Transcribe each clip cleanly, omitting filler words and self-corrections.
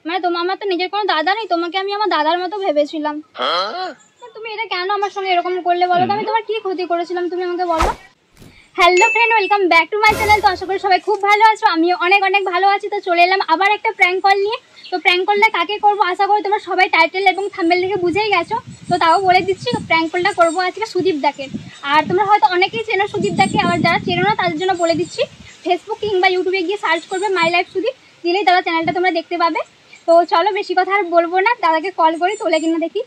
মানে আমার তো নিজের কোনো দাদা নেই, তোমাকে আমি আমার দাদার মতো ভেবেছিলাম। তুমি এটা কেন আমার সঙ্গে এরকম করলে বলো তো? আমি তোমার কি ক্ষতি করেছিলাম তুমি আমাকে বলো। Hello friend, welcome back to my channel. তো আশা করি সবাই খুব ভালো আছো, আমিও অনেক অনেক ভালো আছি। তো চলে এলাম আবার একটা প্র্যাঙ্ক কল নিয়ে। তো প্র্যাঙ্ক কলটা কাকে করবো আশা করি তোমরা সবাই টাইটেল এবং থাম্বনেল দেখে বুঝেই গেছো। তো তাও বলে দিচ্ছি, প্র্যাঙ্ক কলটা করবো আজকে সুদীপ দাকে। আর তোমরা হয়তো অনেকেই চেনো সুদীপ দাকে, আর যারা চেনো না তাদের জন্য বলে দিচ্ছি, ফেসবুক কিংবা ইউটিউবে গিয়ে সার্চ করবে মাই লাইফ সুদীপ, দিলেই তারা চ্যানেলটা তোমরা দেখতে পাবে। তো চলো বেশি কথা আর বলবো না, দাদাকে কল করি, তোলে কিনা দেখি।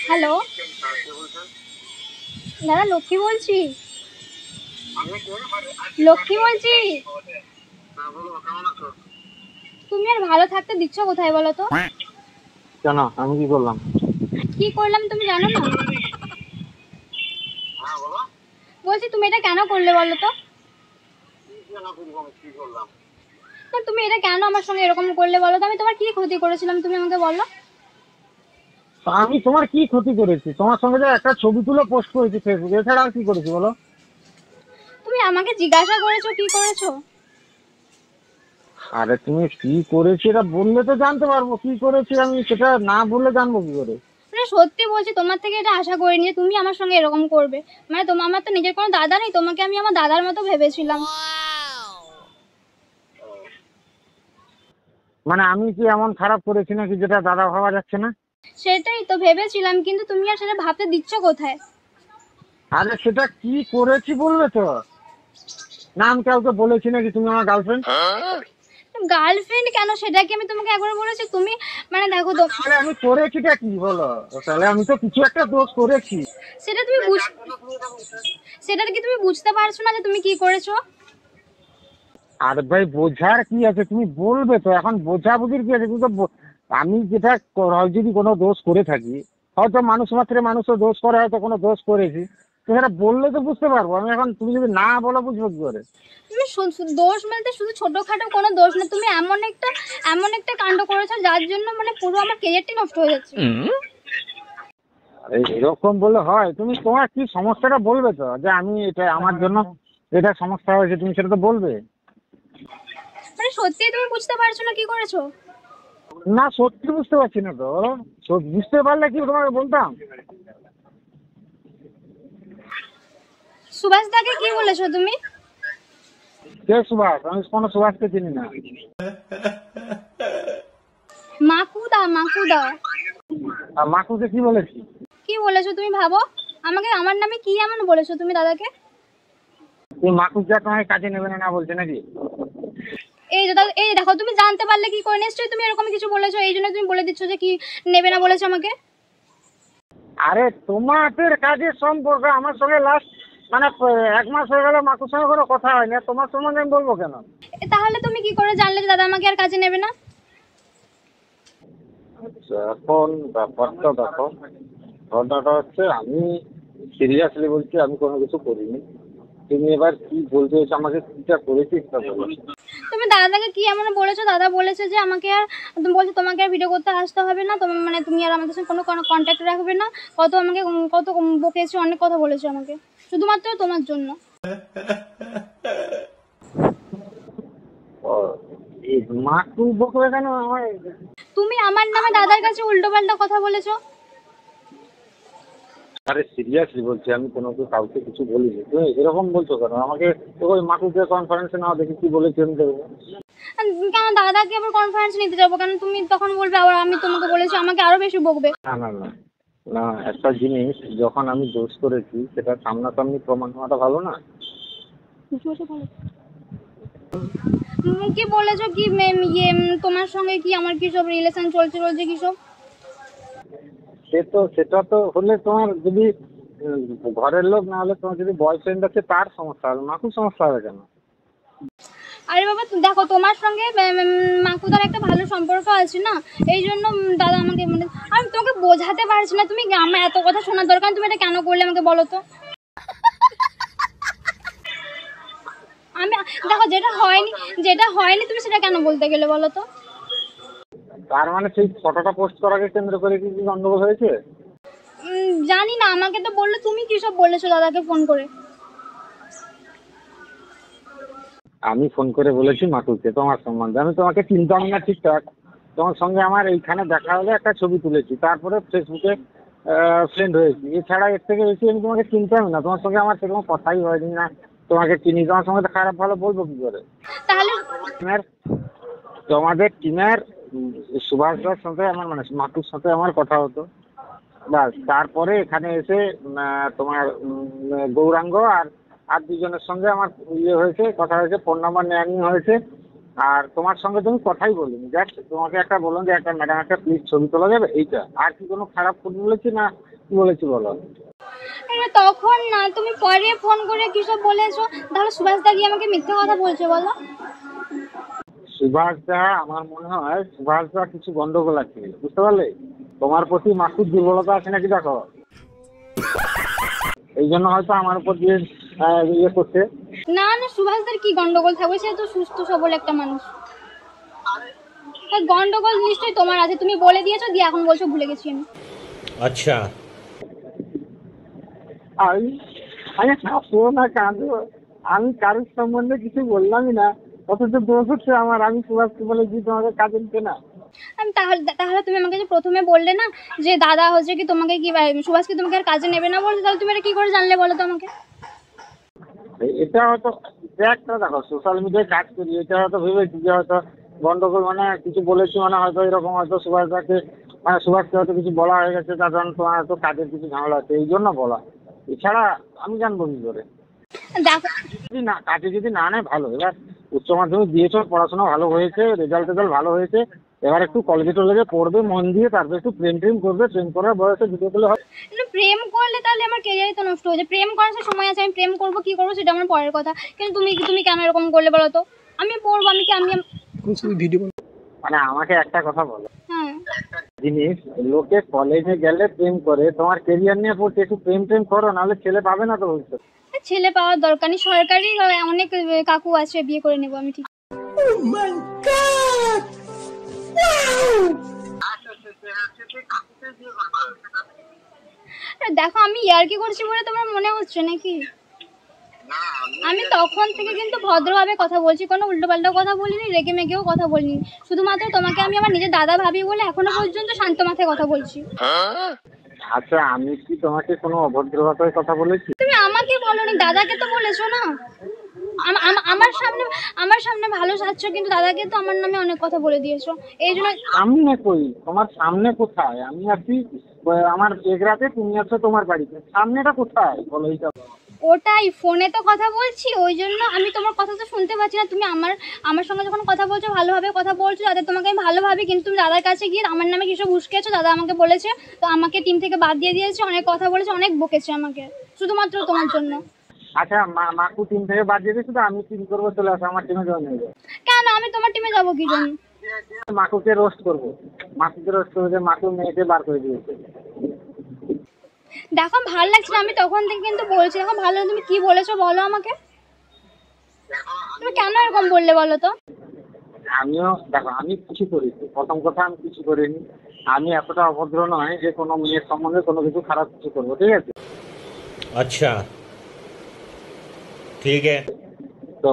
হ্যালো দাদা, লক্ষ্মী বলছি। লক্ষ্মী বলছি। তুমি আর ভালো থাকতে দিচ্ছ কোথায় বলো তো? কেন, আমি কি করলাম? কি করলাম তুমি জানো না? বলছি তুমি এটা কেন করলে বলো তো? তুমি এটা কেন আমার সঙ্গে এরকম করলে বলো তো? আমি তোমার কি ক্ষতি করেছিলাম তুমি আমাকে বলো। আমি তোমার কি ক্ষতি করেছি? তোমার সঙ্গে যে একটা ছবি তুলে পোস্ট করেছি ফেসবুকে, এছাড়া আর কি করেছি বলো? তুমি আমাকে জিজ্ঞাসা করেছো কি করেছো। আরে তুমি কি করেছি এটা বললে তো জানতে পারবো কি করেছি, আমি সেটা না বললে জানবো কি করে? মানে সত্যি বলছি, তোমার থেকে এটা আশা করিনি যে তুমি আমার সঙ্গে এরকম করবে। মানে আমার তো নিজের কোনো দাদা নেই, তোমাকে আমি আমার দাদার মতো ভেবেছিলাম। মানে আমি কি এমন খারাপ করেছি নাকি যেটা দাদা ভাবা যাচ্ছে না? সেটাই তো ভেবেছিলাম, কিন্তু তুমি আর সেটা ভাবতে দিচ্ছ কোথায়? আরে সেটা কি করেছি বলবে তো? নাম কাউকে বলেছি নাকি তুমি আমার গার্লফ্রেন্ড? গার্লফ্রেন্ড কেন, সেটা কি আমি তোমাকে একবার বলেছি? তুমি মানে দেখো তো, তাহলে আমি করেছিটা কি বলো? তাহলে আমি তো কিছু একটা দোষ করেছি। সেটা কি তুমি বুঝতে পারছো না যে তুমি কি করেছো? আর ভাই বোঝার কি আছে, তুমি বলবে তো, এখন বোঝাবুঝির কি আছে? তুমি তো আমি যেটা যদি কোনো দোষ করে থাকি, হয়তো মানুষ মাত্রে মানুষও দোষ করে, হয়তো কোনো দোষ করেছি, তো সেটা বললে তো বুঝতে পারবো। আমি এখন তুমি যদি না বলো বুঝবো কি করে? তুমি দোষ বলতে শুধু ছোটখাটো কোনো দোষ না, তুমি এমন একটা কাণ্ড করেছো যার জন্য মানে পুরো আমার কেরিয়ারটাই নষ্ট হয়ে যাচ্ছে। এরকম বললে হয়? তুমি তোমার কি সমস্যাটা বলবে তো, যে আমি এটা আমার জন্য এটা সমস্যা হয়েছে, তুমি সেটা তো বলবে। মানে সত্যিই তুমি বুঝতে পারছো না কি করেছো? না, সত্যি বুঝতে পারছি না তো। বুঝতে পারলে কি তোমাকে বলতাম? সুভাষ দাকে কি বলেছো তুমি? কে সুভাষ? আমি কোনো সুভাষকে চিনি না। মাকুদা। আর মাকুকে কি বলেছি? কি বলেছো তুমি ভাবো, আমাকে আমার নামে কি এমন বলেছো তুমি দাদাকে? তুই মাকুক যা তোমাকে কাজে নেবে না বলছে নাকি? এই দেখো, তুমি জানতে পারলে কি করে? নিশ্চয়ই তুমি এরকম কিছু বলেছো, এই জন্য তুমি বলে দিচ্ছ যে কি নেবে না বলেছো আমাকে। আরে তোমাদের কাজের সম্পর্ক আমার সঙ্গে লাস্ট মানে 1 মাস হয়ে গেল, মাকুর সঙ্গে কোনো কথা হয়নি, তোমার সম্বন্ধে আমি বলবো কেন? তাহলে তুমি কি করে জানলে যে দাদা আমাকে আর কাজে নেবে না? এখন ব্যাপারটা দেখো, ঘটনাটা হচ্ছে আমি সিরিয়াসলি বলছি, আমি কোনো কিছু করিনি। তুমি এবার কি বলতে হচ্ছে, আমাকে কিটা করেছি তা বলো। তুমি দাদাকে কি এমন বলেছো? দাদা বলেছে যে আমাকে আর, তুমি বলছো তোমাকে আর ভিডিও করতে আসতে হবে না, তোমার মানে তুমি আর আমাদের সঙ্গে কোনো কন্ট্যাক্ট রাখবে না। কত বকেছে, অনেক কথা বলেছো আমাকে, শুধুমাত্র তোমার জন্য। মাকু বকবে কেন? তুমি আমার নামে দাদার কাছে উল্টো পাল্টা কথা বলেছো। আরে সিরিয়াসলি বলছি, আমি কোনো কাউকে কিছু বলিনি। তুমি এরকম বলছো কেন আমাকে? তো ওই মাকুকে কনফারেন্সে নাও, দেখি কি বলেছি আমি দেখবো। কেন দাদাকে আবার কনফারেন্স নিতে যাবো কেন? তুমি তখন বলবে আবার আমি তোমাকে বলেছি, আমাকে আরো বেশি বকবে। না না না না, একটা জিনিস যখন আমি দোষ করেছি সেটা সামনাসামনি প্রমাণ হওয়াটা ভালো না? কি বলেছো কি তোমার সঙ্গে কি আমার কি সব রিলেশন চলছে কি সব? সেটা তো হলে তোমার যদি ঘরের লোক না হলে, তোমার যদি বয়ফ্রেন্ড আছে তার সমস্যা হবে, মাকুর সমস্যা হবে কেন? আরে বাবা দেখো তোমার সঙ্গে মাকুদার একটা ভালো সম্পর্ক আছে না, এই জন্য দাদা আমাকে মানে আমি তোমাকে বোঝাতে পারছি না, তুমি আমার এত কথা শোনার দরকার তুমি এটা কেন করলে আমাকে বলো তো। আমি দেখো যেটা হয়নি তুমি সেটা কেন বলতে গেলে বলো তো। তার মানে সেই ফটোটা পোস্ট করাকে কেন্দ্র করে কি গন্ডগোল হয়েছে? জানি না, আমাকে তো বললো তুমি কি সব বলেছো দাদাকে ফোন করে। আমি ফোন করে বলেছি মাকুকে তোমার সম্বন্ধে, আমি তোমাকে চিনতাম না ঠিকঠাক, তোমার সঙ্গে আমার এইখানে দেখা হলে একটা ছবি তুলেছি, তারপরে ফেসবুকে ফ্রেন্ড হয়েছি, এছাড়া এর থেকে বেশি আমি তোমাকে চিনতাম না, তোমার সঙ্গে আমার সেরকম কথাই হয়নি, না তোমাকে চিনি, তোমার সঙ্গে তো খারাপ ভালো বলবো কি করে। তাহলে তোমাদের টিমের সুভাষদার সাথে আমার মানে মাকুর সাথে আমার কথা হতো, বাস তারপরে এখানে এসে তোমার গৌরাঙ্গ আর আর দুজনের সঙ্গে আমার ইয়ে হয়েছে, কথা হয়েছে, ফোন নাম্বার নেওয়া হয়েছে, আর তোমার সঙ্গে তুমি কথাই বলিনি, দেখ তোমাকে একটা বললাম যে একটা ম্যাডাম একটা প্লিজ ছবি তোলা যাবে, এইটা আর কি কোনো খারাপ ফোন বলেছি না কি বলেছি বলো? তখন না তুমি পরে ফোন করে কি সব বলেছো, তাহলে সুভাষদা গিয়ে আমাকে মিথ্যে কথা বলছো বলো। সুভাষদা আমার মনে হয় সুভাষদা কিছু গন্ডগোল আছে, বুঝতে পারলে? তোমার প্রতি মাসুর দুর্বলতা আছে নাকি দেখো, এই জন্য হয়তো আমার উপর দিয়ে ইয়ে করছে। না না সুভাষদার কি গন্ডগোল থাকবে, সে তো সুস্থ সবল একটা মানুষ, গন্ডগোল নিশ্চয়ই তোমার আছে, তুমি বলে দিয়েছো দিয়ে এখন বলছো ভুলে গেছি আমি। আচ্ছা আমি হাসবো না কাঁদবো, আমি কারোর সম্বন্ধে কিছু বললামই না, অথচ দোষ হচ্ছে আমার, আমি সুভাষকে বলেছি তোমাকে কাজে নিতে না। আমি তাহলে তুমি আমাকে যে প্রথমে বললে না যে দাদা হচ্ছে কি তোমাকে কি সুভাষকে তোমাকে আর কাজে নেবে না বলছে, তাহলে তুমি এটা কি করে জানলে বলো তো আমাকে। এটা হয়তো একটা দেখো সোশ্যাল মিডিয়ায় কাজ করি, এটা হয়তো ভেবেছি যে হয়তো গন্ডগোল মানে কিছু বলেছি মানে হয়তো এরকম হয়তো সুভাষদাকে মানে সুভাষকে হয়তো কিছু বলা হয়ে গেছে, তার কারণ তোমার হয়তো কাজের কিছু ঝামেলা আছে এই জন্য বলা, এছাড়া আমি জানবো কি করে। দেখো যদি না কাজে যদি না নেয় ভালো, এবার উচ্চ মাধ্যমিক দিয়েছো, পড়াশোনা ভালো হয়েছে, রেজাল্ট ভালো হয়েছে, এবার একটু কলেজে টলেজে পড়বে মন দিয়ে, তারপর একটু প্রেম করবে, প্রেম করার বয়সে ভিডিও করলে হয়। প্রেম করলে তাহলে আমার ক্যারিয়ারই তো নষ্ট হয়ে যায়, প্রেম করার সময় আছে, আমি প্রেম করবো কি করবো সেটা আমার পরের কথা, কিন্তু তুমি কেন এরকম করলে বলো তো। আমি পড়বো, আমি ভিডিও মানে আমাকে একটা কথা বলো, হ্যাঁ জিনিস লোকে কলেজে গেলে প্রেম করে, তোমার কেরিয়ার নিয়ে পড়ছে, একটু প্রেম করো, নাহলে ছেলে পাবে না তো ভবিষ্যৎ। ছেলে পাওয়ার দরকার নেই, সরকারি অনেক কাকু আছে, বিয়ে করে নেবো আমি ঠিক। দেখো আমি ইয়ার্কি করছি বলে তোমার মনে হচ্ছে নাকি? আমি তখন থেকে কিন্তু ভদ্রভাবে কথা বলছি, কোনো উল্টোপাল্টা কথা বলিনি, রেগে মেগেও কথা বলিনি, শুধুমাত্র তোমাকে আমি আমার নিজের দাদা ভাবি বলে এখনো পর্যন্ত শান্ত মাথায় কথা বলছি। আচ্ছা আমি কি তোমাকে কোনো অভদ্র ভাষায় কথা বলেছি? তুমি আমাকে বলোনি, দাদাকে তো বলেছো না। আমার সামনে ভালো সাজছো, কিন্তু দাদাকে তো আমার নামে অনেক কথা বলে দিয়েছো, এই জন্য। আমি না কই, তোমার সামনে কোথায়? আমি আছি আমার এগরাতে, তুমি আছো তোমার বাড়িতে, সামনেটা কোথায় বলো এইটা। ওটাই ফোনে তো কথা বলছি, ওই জন্য আমি তোমার কথা তো শুনতে পাচ্ছি না, তুমি আমার সঙ্গে যখন কথা বলছো ভালোভাবে কথা বলছো, যাতে তোমাকে আমি ভালো ভাবি, কিন্তু তুমি দাদার কাছে গিয়ে আমার নামে কিসব উস্কেছো, দাদা আমাকে বলেছে তো আমাকে টিম থেকে বাদ দিয়ে দিয়েছে, অনেক কথা বলেছে, অনেক বকেছে আমাকে শুধুমাত্র তোমার জন্য। আচ্ছা মাকু টিম থেকে বাদ দিয়ে দিয়েছে, তো আমি টিম করবো, চলে আসো আমার টিমে জয়েন হয়ে যাবে। কেন আমি তোমার টিমে যাবো কি জন্য? মাকুকে রোস্ট করবো, মাকুকে রোস্ট করবো যে মাকু মেয়েকে বার করে দিয়েছে। দেখো ভালো লাগছে না, আমি তখন থেকে কিন্তু বলছি, এখন ভালো তুমি কি বলেছো বলো আমাকে, তুমি কেন এরকম বললে বলো তো। আমিও দেখো আমি কিছু করিনি, প্রথম কথা আমি কিছু করিনি, আমি এতটা অভদ্র নয় যে কোনো মেয়ের সম্বন্ধে কোনো কিছু খারাপ কিছু করবো, ঠিক আছে? আচ্ছা ঠিক আছে, তো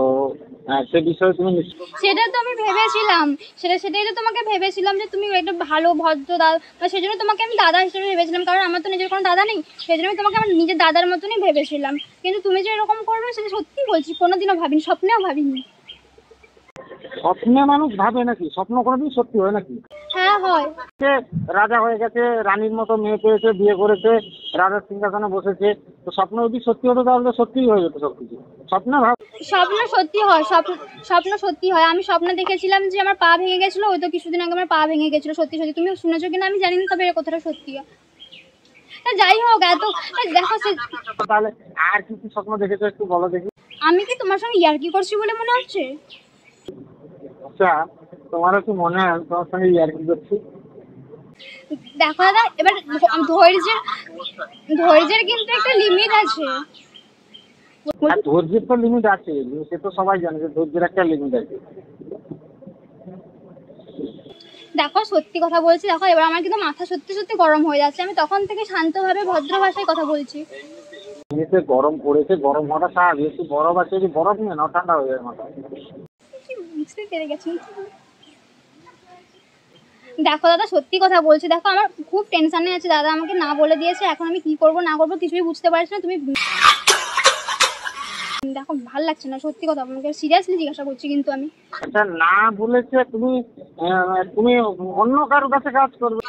সে বিষয়ে তুমি সেটা তো আমি ভেবেছিলাম, সেটাই তো তোমাকে ভেবেছিলাম যে তুমি একটা ভালো ভদ্র দাদা, সেই জন্য তোমাকে আমি দাদা হিসেবে ভেবেছিলাম, কারণ আমার তো নিজের কোনো দাদা নেই, সেই জন্য আমি তোমাকে আমার নিজের দাদার মতনই ভেবেছিলাম, কিন্তু তুমি যে এরকম করবে সেটা সত্যি বলছি কোনোদিনও ভাবিনি, স্বপ্নেও ভাবিনি। স্বপ্নে মানুষ ভাবে নাকি? স্বপ্ন কোনোদিন সত্যি হয় নাকি? হ্যাঁ হয়। সে রাজা হয়ে গেছে, রানীর মতো মেয়ে পেয়েছে, বিয়ে করেছে, রাজার সিংহাসনে বসেছে, তো স্বপ্ন যদি সত্যি হতো তাহলে সত্যিই হয়ে যেত সবকিছু। স্বপ্ন সত্যি হয়, স্বপ্ন সত্যি হয়। আমি স্বপ্ন দেখেছিলাম যে আমার পা ভেঙে গেছিল, ওই তো কিছুদিন আগে আমার পা ভেঙে গেছিল, সত্যি সত্যি। তুমি শুনেছো কিনা আমি জানি না, তবে এর কথাটা সত্যি হয়। যাই হোক, এত দেখো তাহলে আর কি কি স্বপ্ন দেখেছো একটু বলো দেখি। আমি কি তোমার সঙ্গে ইয়ার্কি করছি বলে মনে হচ্ছে? আচ্ছা, তোমারও কি মনে হয় আমি তোমার সঙ্গে ইয়ার্কি করছি? দেখো দাদা, এবার ধৈর্যের কিন্তু একটা লিমিট আছে। আর ধৈর্যের তো লিমিট আছে, সে তো সবাই জানে যে ধৈর্যের একটা লিমিট আছে। দেখো সত্যি কথা বলছি, দেখো এবার আমার কিন্তু মাথা সত্যি সত্যি গরম হয়ে যাচ্ছে। আমি তখন থেকে শান্তভাবে ভদ্র ভাষায় কথা বলছি। এমনিতে গরম পড়েছে, গরম হওয়াটা স্বাভাবিক। একটু বরফ আছে, যদি বরফ নিয়ে নাও ঠান্ডা হয়ে যায় মাথা। বুঝতে পেরে গেছি। দেখো দাদা সত্যি কথা বলছি, দেখো আমার খুব টেনশনে আছে। দাদা আমাকে না বলে দিয়েছে, এখন আমি কি করব না করবো কিছুই বুঝতে পারছি না। তুমি দেখো ভালো লাগছে না, সত্যি কথা আমাকে সিরিয়াসলি জিজ্ঞাসা করছি কিন্তু আমি। আচ্ছা, না বলেছে তুমি তুমি অন্য কারোর কাছে কাজ করবে?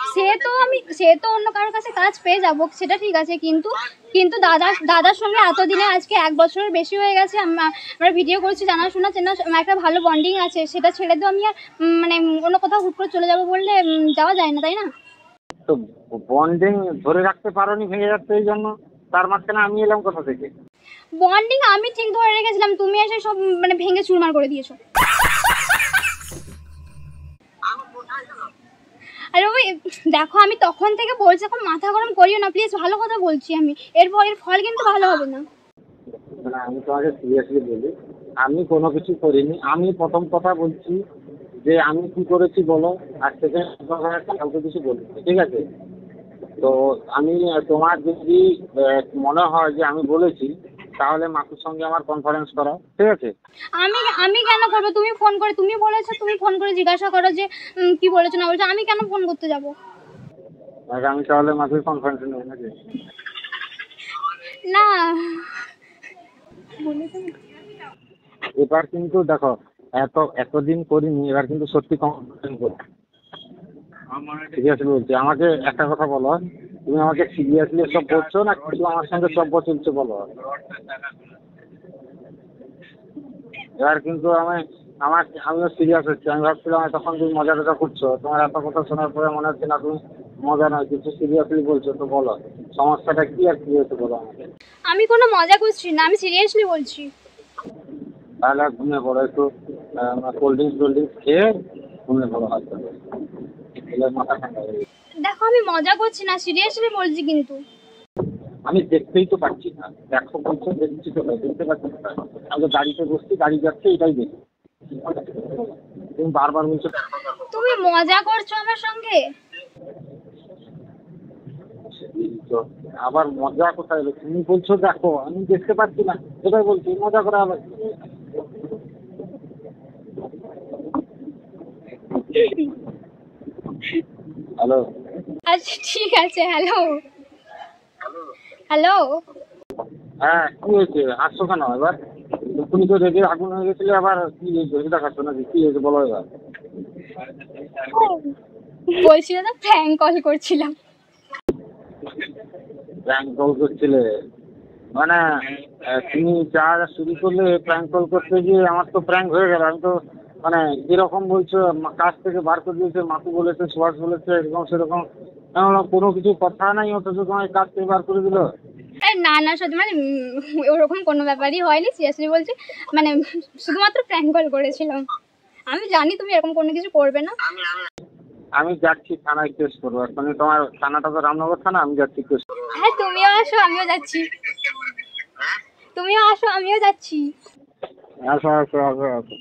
সে তো অন্য কারোর কাছে কাজ পেয়ে যাবো, সেটা ঠিক আছে, কিন্তু কিন্তু দাদার সঙ্গে এতদিনে আজকে 1 বছরের বেশি হয়ে গেছে। আমরা ভিডিও করছি, জানাশোনা চেনা একটা ভালো বন্ডিং আছে। সেটা ছেড়ে তো আমি আর মানে অন্য কোথাও হুট করে চলে যাবো বললে যাওয়া যায় না, তাই না? তো বন্ডিং ধরে রাখতে পারোনি, ভেঙে যাচ্ছে এই জন্য। তার মাঝখানে আমি এলাম কোথা থেকে? বন্ডিং আমি ঠিক ধরে রেখেছিলাম, তুমি এসে সব মানে ভেঙে চুরমার করে দিয়েছো। আরে ওই দেখো, আমি তখন থেকে বলছি এখন মাথা গরম করিও না প্লিজ, ভালো কথা বলছি আমি। এর ফল কিন্তু ভালো হবে না। না, আমি তোমাকে সিরিয়াসলি বলি, আমি কোনো কিছু করিনি। আমি প্রথম কথা বলছি যে আমি কি করেছি বলো, আর সেকেন্ড কাউকে কিছু বলি, ঠিক আছে? তো আমি তোমার যদি মনে হয় যে আমি বলেছি, তাহলে মাকুর সঙ্গে আমার কনফারেন্স করা, ঠিক আছে? আমি কেন করবো? তুমি ফোন করে, তুমি বলেছো, তুমি ফোন করে জিজ্ঞাসা করো যে কি বলেছো না বলেছো। আমি কেন ফোন করতে যাব? আমি তাহলে মাকুর কনফারেন্স নেব নাকি? না এবার কিন্তু দেখো, এতদিন করিনি, এবার কিন্তু সত্যি কনফারেন্স করবো। সিরিয়াসলি বলছি, আমাকে একটা কথা বলো, তুমি আমাকে সিরিয়াসলি সব বলছো না কিছু আমার সঙ্গে সব চলছে বলো? এবার কিন্তু আমিও সিরিয়াস হচ্ছি। আমি ভাবছিলাম তখন তুমি মজা টজা করছো, তোমার এত কথা শোনার পরে মনে হচ্ছে না তুমি মজা নয়, কিছু সিরিয়াসলি বলছো। তো বলো সমস্যাটা কি আর কি হয়েছে বলো আমাকে। আমি কোনো মজা করছি না, আমি সিরিয়াসলি বলছি। তাহলে ঘুমিয়ে পড়ো একটু, কোল্ড ড্রিঙ্কস খেয়ে ঘুমিয়ে পড়ো, হয়তো মাথা ঠান্ডা হয়ে যাবে। দেখো আমি মজা করছি না, সিরিয়াসলি বলছি কিন্তু। আমি দেখতেই তো পাচ্ছি না, দেখো বলছো দেখছি তো, দেখতে পাচ্ছি না। আমি তো গাড়িতে বসছি, গাড়ি যাচ্ছে, এটাই দেখি। তুমি বারবার বলছো তুমি মজা করছো আমার সঙ্গে। তো আবার মজা কোথায় এলো? তুমি বলছো দেখো, আমি দেখতে পাচ্ছি না, এটাই বলছি, মজা করা হবে। হ্যালো। আচ্ছা ঠিক আছে, হ্যালো হ্যালো। হ্যাঁ, কি হয়েছে? হাসছো কেন এবার? তুমি তো রেগে আগুন হয়ে গেছিলে, আবার কি হয়েছে? দেখাচ্ছ নাকি? কি হয়েছে বলো এবার। বলছি দাদা, প্র্যাঙ্ক কল করছিলাম। প্র্যাঙ্ক কল করছিলে মানে? তুমি যা শুরু করলে প্র্যাঙ্ক কল করতে গিয়ে আমার তো প্র্যাঙ্ক হয়ে গেল। আমি তো মানে যেরকম বলছো, কাজ থেকে বার করে দিয়েছে, মাকু বলেছে, সুভাষ বলেছে, এরকম সেরকম, কোনো কিছু কথা নাই, অথচ তোমার কাজ থেকে বার করে দিল। না না, সত্যি মানে ওরকম কোনো ব্যাপারই হয়নি, সিরিয়াসলি বলছি। মানে শুধুমাত্র প্র্যাঙ্ক কল করেছিলাম। আমি জানি তুমি এরকম কোনো কিছু করবে না। আমি যাচ্ছি থানায় কেস করবো। মানে তোমার থানাটা তো রামনগর থানা, আমি যাচ্ছি কেস করবো। হ্যাঁ তুমিও আসো, আমিও যাচ্ছি। তুমিও আসো, আমিও যাচ্ছি। আসো আসো আসো আসো।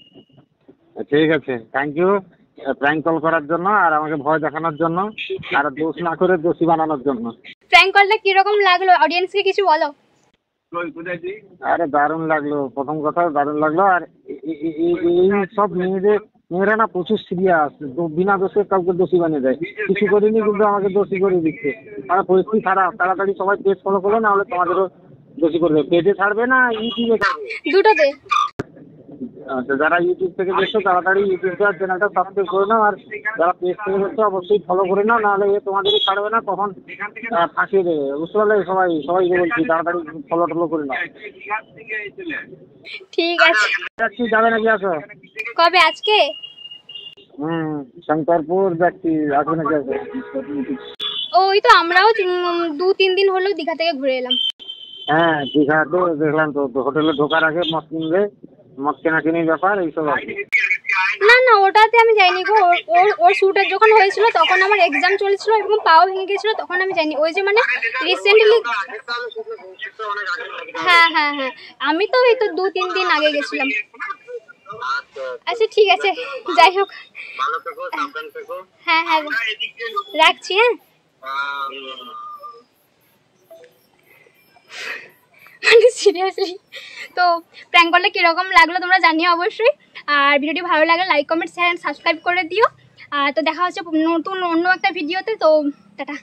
ঠিক আছে, থ্যাংক ইউ প্র্যাঙ্ক কল করার জন্য, আর আমাকে ভয় দেখানোর জন্য, আর দোষ না করে দোষী বানানোর জন্য। প্র্যাঙ্ক কলটা কিরকম লাগলো, অডিয়েন্সকে কিছু বলো। আরে দারুণ লাগলো, প্রথম কথা দারুণ লাগলো। আর এই সব মেয়েরা না প্রচুর সিরিয়াস, বিনা দোষে কাউকে দোষী বানিয়ে দেয়। কিছু করিনি কিন্তু আমাকে দোষী করে দিচ্ছে। আমার পরিস্থিতি খারাপ, তাড়াতাড়ি সবাই পেজ ফলো করো, না হলে তোমাদেরও দোষী করবে। পেজে ছাড়বে না ইউটিউবে ছাড়বে? দুটোতে। আচ্ছা, যারা ইউটিউব থেকে দেখছো তাড়াতাড়ি ইউটিউবটা চ্যানেলটা সাবস্ক্রাইব করে নাও, আর যারা পেজ থেকে দেখছো অবশ্যই ফলো করে নাও, নাহলে তোমাদেরই ছাড়বে না, তখন ফাঁসিয়ে দেবে। বুঝতে পারলে? সবাইকে বলছি তাড়াতাড়ি ফলো টলো করে নাও। ঠিক আছে। যাচ্ছি, যাবে নাকি? আসো। কবে? আজকে? শঙ্করপুর যাচ্ছি, আসবে নাকি? আসো। ওই তো আমরাও 2-3 দিন হলো দীঘা থেকে ঘুরে এলাম। হ্যাঁ, দীঘাতে দেখলাম তো, হোটেলে ঢোকার আগে মদ কিনবে, মদ কেনাকিনির ব্যাপার এইসব আছে। না না ওটাতে আমি যাইনি গো, ওর শ্যুটের যখন হয়েছিল তখন আমার এক্সাম চলছিল এবং পাও ভেঙে গেছিল, তখন আমি যাইনি। ওই যে মানে রিসেন্টলি, হ্যাঁ হ্যাঁ হ্যাঁ, আমি তো এই তো 2-3 দিন আগে গেছিলাম। আচ্ছা ঠিক আছে, যাই হোক, হ্যাঁ হ্যাঁ রাখছি, হ্যাঁ। মানে সিরিয়াসলি, তো প্র্যাঙ্ক করলে কীরকম লাগলো তোমরা জানিও অবশ্যই। আর ভিডিওটি ভালো লাগলে লাইক কমেন্ট শেয়ার সাবস্ক্রাইব করে দিও। তো দেখা হচ্ছে নতুন অন্য একটা ভিডিওতে, তো টাটা।